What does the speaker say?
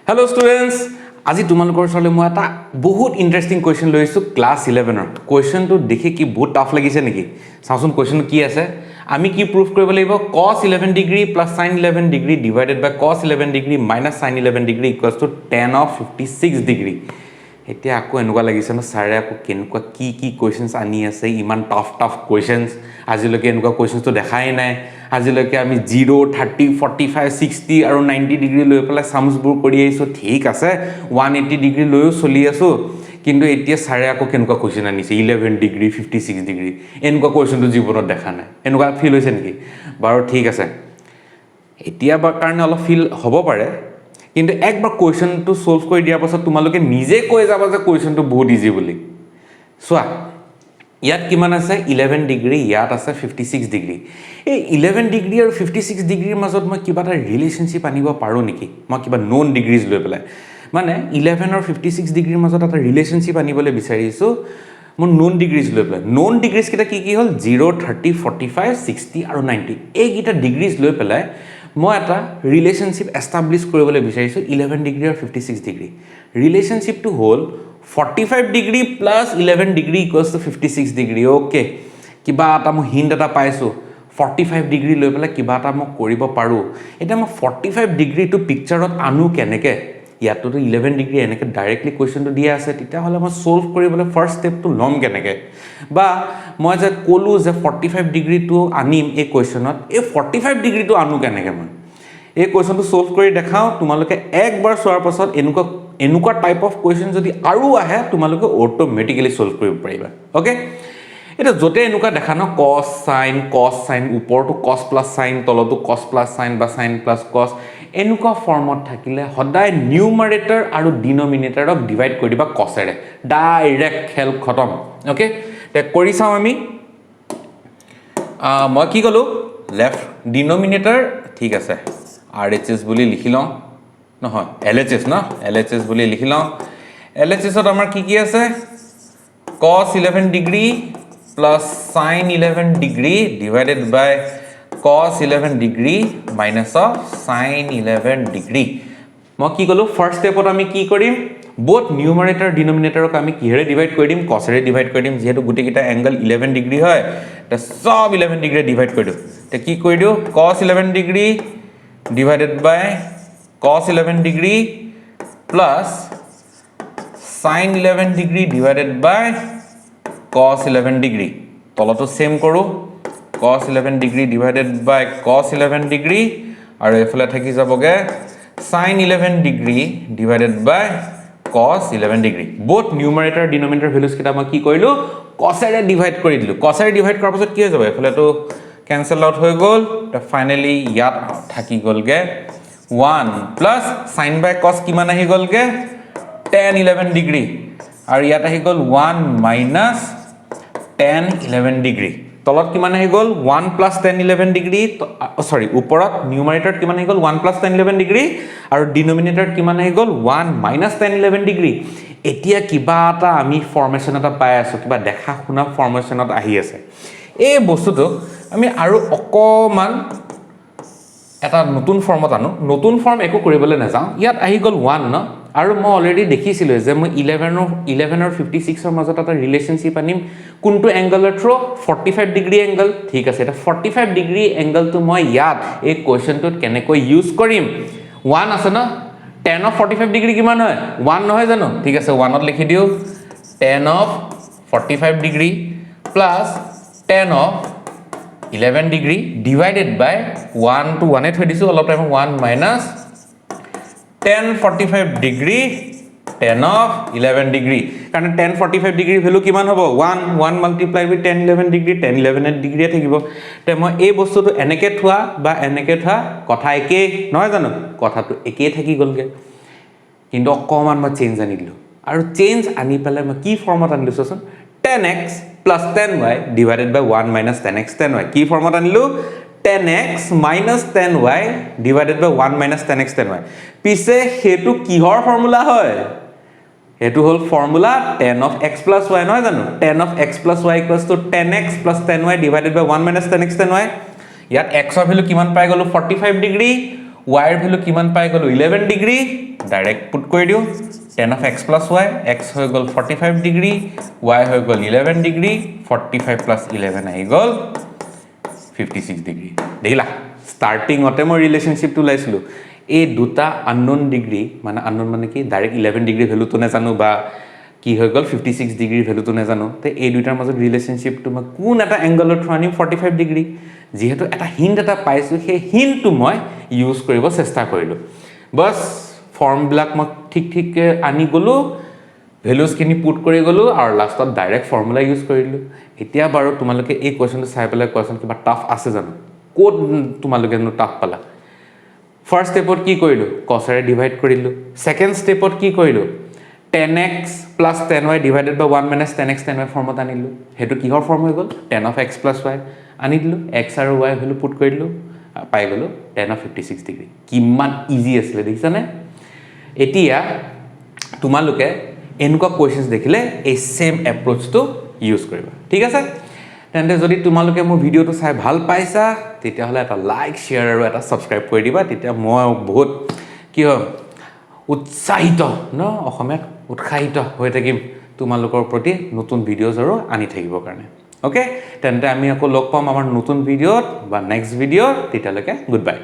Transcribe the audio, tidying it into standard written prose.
Hello students, আজি তোমালোকৰ চলে মই এটা বহুত ইন্টাৰেষ্টিং কোৱেশ্চন লৈছো ক্লাস 11 ৰ কোৱেশ্চনটো দেখি কি বহুত টাফ লাগিছে নেকি চাওচোন কোৱেশ্চন কি আছে আমি কি প্ৰুফ কৰিব লাগিব cos 11 degree sin 11 degree divided by cos 11 degree sin 11 degree equals to tan of 56 degree এতিয়া আকো এনেকুৱা লাগিছে ন সাৰে আকো কেনেকুৱা কি কোৱেশ্চনছ আনি আছে ইমান টাফ কোৱেশ্চনছ আজিলৈকে এনেকুৱা কোৱেশ্চনছ তো দেখাই নাই আজিলৈকে আমি 0 30 45 60 আৰু 90 ডিগ্ৰী লৈ পেলাই সামস বোৰ কৰি আইছো ঠিক আছে 180 ডিগ্ৰী লৈও চলি আছো কিন্তু এতিয়া সাৰে আকো কেনেকুৱা কোৱেশ্চন আনিছে 11 ডিগ্ৰী 56 ডিগ্ৰী এনেকুৱা কোৱেশ্চনটো জীৱনত দেখা নাই এনেকুৱা ফিল হৈছে নেকি বাৰু ঠিক আছে এতিয়া বা কাৰণে অলপ ফিল হ'ব পাৰে কিন্তু একবাৰ কোৱেশ্চনটো সলভ কৰি দিয়াৰ পাছত তোমালোকে নিজে কৈ যাবা যে কোৱেশ্চনটো বহুত ইজি বুলি সোৱা ইয়াত কিমান আছে 11 ডিগ্ৰী ইয়াত আছে 56 ডিগ্ৰী এই 11 ডিগ্ৰী আৰু 56 ডিগ্ৰীৰ মাজত মই কিবা এটা ৰিলেশনশিপ আনিব পাৰো নেকি মই কিবা নন ডিগ্ৰীজ লৈ পেলাই মানে 11 আৰু 56 ডিগ্ৰীৰ মাজত এটা ৰিলেশনশিপ আনিবলৈ বিচাৰিছো মই নন ডিগ্ৰীজ লৈ পেলাই নন ডিগ্ৰীজ কিটা কি হল 0 30 45 60 আৰু 90 এই কিটা ডিগ্ৰীজ লৈ পেলাই মই এটা ৰিলেশনশিপ এস্টাবলিশ কৰিবলৈ বিচাৰিছো 11 ডিগ্ৰী আৰু 56 ডিগ্ৰী ৰিলেশনশিপটো হল 45 degree plus 11 degree equals to 56 degree okay কিবা এটা মই হিন্ট এটা পাইছো 45 ডিগ্ৰী লৈ পেলাই কিবা এটা মই কৰিব পাৰো এটা মই 45 ডিগ্ৰী টু পিকচাৰত আনো কেনেকে ইয়াতো 11 ডিগ্ৰী এনেকে ডাইৰেক্টলি কোৱেশ্চনটো দিয়া আছে তেতিয়া হলে মই সলভ কৰিবলৈ ফাৰ্স্ট স্টেপটো লম কেনেকে বা মই যে কলো যে 45 ডিগ্ৰী টু আনিম এই কোৱেশ্চনত এই 45 ডিগ্ৰী টু আনো কেনেকে মই এই কোৱেশ্চনটো সলভ কৰি দেখাও তোমালোকে একবাৰ চোৱাৰ পাছত এনেকুৱা টাইপ অফ কোৱেশ্চন যদি আৰু আহে তোমালোকে অটোমেটিক্যালি সলভ কৰিব পাৰিবা ওকে এটা জতে এনেকুৱা দেখা ন cos sin ওপৰটো cos plus sin তলটো cos plus sin বা sin plus cos এনেকুৱা ফৰ্মত থাকিলে সদায় নিউমাৰেটৰ আৰু ডিনোমিনেটৰক ডিভাইড কৰি দিবা cos এৰে ডাইৰেক্ট খেল খতম ওকে তে কৰি চাও আমি মই কি কলো লেফট ডিনোমিনেটৰ ঠিক আছে RHS বুলি লিখি লওঁ নহয় LHS না LHS বুলি লিখি লওঁ LHS ত আমাৰ কি আছে cos 11 degree plus sin 11 degree divided by cos 11 degree minus of sin 11 degree মই কি কলো ফার্স্ট স্টেপত আমি কি কৰিম both numerator denominator ক আমি কিহেৰে ডিভাইড কৰি দিম cos ৰে ডিভাইড কৰি দিম যেহেতু গুটেকিটা এংগল 11 ডিগ্ৰী হয় তে সব 11 ডিগ্ৰী ডিভাইড কৰি দিও তে কি কৰি দিও cos 11 degree divided by cos 11 degree plus sin 11 degree divided by cos 11 degree তলটো সেম কৰো cos 11 degree divided by cos 11 degree আৰু এফালে থাকি যাবগে sin 11 degree divided by cos 11 degree both numerator denominator values কিটা মই কি কৰিলো cos এৰে ডিভাইড কৰি দিলো cos এৰে ডিভাইড কৰাৰ পাছত কি হৈ যাব এফালে তো ক্যান্সেল আউট হৈ গল তে ফাইনালি ইয়াত থাকি গলগে 1 plus sin by cos কিমান আহি গলগে tan 11 degree আৰু ইয়াত আহি গল 1 minus tan 11 degree তলত কিমান আহি গল 1 plus tan 11 degree সৰি ওপৰত নিউমাৰেটৰ কিমান আহি গল 1 plus tan 11 degree আৰু ডিনোমিনেটৰ কিমান আহি গল 1 minus tan 11 degree এতিয়া কিবা এটা আমি ফৰ্মেশন এটা পাই আছো কিবা দেখা শুনা ফৰ্মেশনত আহি আছে এই বস্তুটো আমি আৰু অকমান এটা নতুন ফৰ্মত আনো নতুন ফৰ্ম একো কৰিবলৈ নাযাও ইয়াত আহি গল 1 ন আৰু মই অলৰেডি দেখিছিলো যে মই 11 আৰু 56 ৰ মাজত এটা ৰিলেশনশিপ আনিম কোনটো এংগলৰ থ্ৰু 45 ডিগ্ৰী এংগল ঠিক আছে এটা 45 ডিগ্ৰী এংগলটো মই ইয়াত এই কোৱেশ্চনটোত কেনেকৈ ইউজ কৰিম 1 আছে ন tan of 45 ডিগ্ৰী কিমান হয় 1 নহয় জানো ঠিক আছে 1 ত লিখি দিও tan of 45 degree plus tan of 11 degree divided by 1 to 1 থৈ দিছো অলপ time 1 minus tan 45 degree tan of 11 degree কাৰণ tan 45 degree ভ্যালু কিমান হ'ব 1 multiply with tan 11 degree tan 11 degree থাকিব তে মই এই বস্তুটো এনেকে থোৱা বা এনেকে থোৱা কথা একে নহয় জানো কথাটো একে থাকি গলগে কিন্তু অকমান মই চেঞ্জ আনি দিলো আৰু চেঞ্জ আনি পেলাই মই কি ফৰ্মত আনিলো চোন tan x plus tan y divided by 1 minus tan x tan y কি ফৰ্মত আনিলো tan x minus tan y divided by 1 minus tan x tan y পিছে হেতু কিহৰ ফৰ্মুলা হয় হেতু হল formula tan of x plus y নহয় জানো tan of x plus y equals to tan x plus tan y divided by 1 minus tan x tan y ইয়াত x ৰ value কিমান পাই গলো 45 ডিগ্ৰী y ৰ ভ্যালু কিমান পাই গলো 11 ডিগ্ৰী ডাইৰেক্ট পুট কৰি দিওঁ tan of x plus y x হৈ গ'ল 45 ডিগ্ৰী y হৈ গ'ল 11 ডিগ্ৰী 45 plus 11 আহি গ'ল 56 ডিগ্ৰী দেখিলা ষ্টাৰ্টিঙতে মই ৰিলেশ্যনশ্বিপটো লাইছিলোঁ এই দুটা আননোন ডিগ্ৰী মানে আননোন মানে কি ডাইৰেক্ট 11 ডিগ্ৰী ভ্যালুটো নেজানো বা কি হৈ গ'ল 56 ডিগ্ৰী ভ্যালুটো নেজানো তে এই দুটাৰ মাজত ৰিলেশ্যনশ্বিপটো মই কোন এটা এংগলত থোৱানিম 45 ডিগ্ৰী যেহেতু এটা হিন্ট এটা পাইছো সেই হিন্টটো মই ইউজ কৰিব চেষ্টা কৰিলো বস ফৰ্ম বিলাক মই ঠিক ঠিক আনি গলো ভ্যালুজ খিনি পুট কৰি গলো আৰু লাষ্টত ডাইৰেক্ট ফৰ্মুলা ইউজ কৰিলো এতিয়া বাৰু তোমালোকে এই কোৱেশ্চনটো চাই পেলাই কোৱেশ্চন কিবা টাফ আছে জানো কোড তোমালোকে নো টাফ পালা ফাৰ্স্ট স্টেপত কি কৰিলো cosৰে ডিভাইড কৰিলো সেকেন্ড স্টেপত কি কৰিলো tan(x + tan(y) / 1 - tan(x tan(y) ফৰ্মত আনিলো হেতু কিহৰ ফৰ্ম হৈ গল tan of x + y আনি দিলো x আৰু y ভ্যালু পুট কৰি দিলো পাই গলো tan of 56 ডিগ্ৰী কিমান ইজি আছিল দেখিছানে এতিয়া তোমালোকে এনেকুৱা কোৱেশ্চনছ দেখিলে এই সেম এপ্ৰোচটো ইউজ কৰিবা ঠিক আছে তেন্তে যদি তোমালোকে মোৰ ভিডিওটো চাই ভাল পাইছা তেতিয়া হলে এটা লাইক শেয়াৰ আৰু এটা সাবস্ক্ৰাইব কৰি দিবা তেতিয়া মই বহুত কি উৎসাহিত ন অসমত উৎসাহিত হৈ থাকিম তোমালোকৰ প্ৰতি নতুন ভিডিওজ আৰু আনি থাকিবৰ কাৰণে ওকে তেন্তে আমি আকৌ লগ পাম আমাৰ নতুন ভিডিওত বা নেক্সট ভিডিও তেতিয়ালৈকে গুড বাই